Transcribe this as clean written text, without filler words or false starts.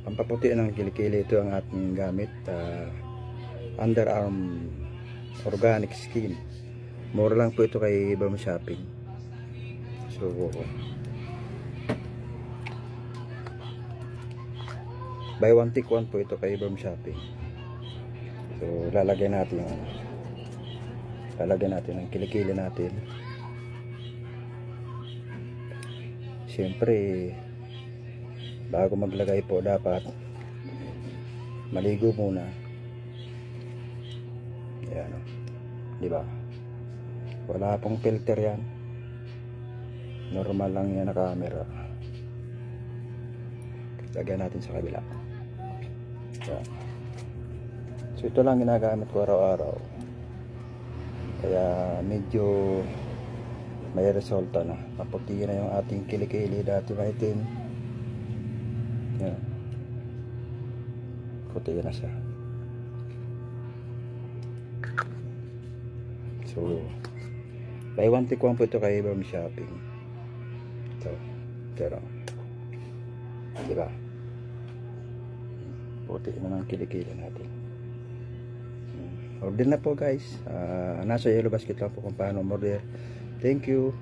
pampaputi ng kilikili. Ito ang ating gamit, Underarm Organic Skin. Mura lang po ito kay Ibam Shopping. So buy one take one po ito kay Ibam Shopping. So lalagyan natin yung ang kilikili natin. Siyempre bago maglagay po dapat maligo muna. Ayan, di ba? Wala pong filter yan, normal lang yan na camera. Lagyan natin sa kabila. Ayan. So ito lang ginagamit ko araw-araw, kaya medyo may resulta na. Maputi na yung ating kilikili, dati maitim. Yan, puti na siya. So buy one take one po ito kay Ibam Shopping. So pero diba, puti na ng kilikili natin. Order na po guys. Nasa yellow basket lang po kung paano order. Thank you.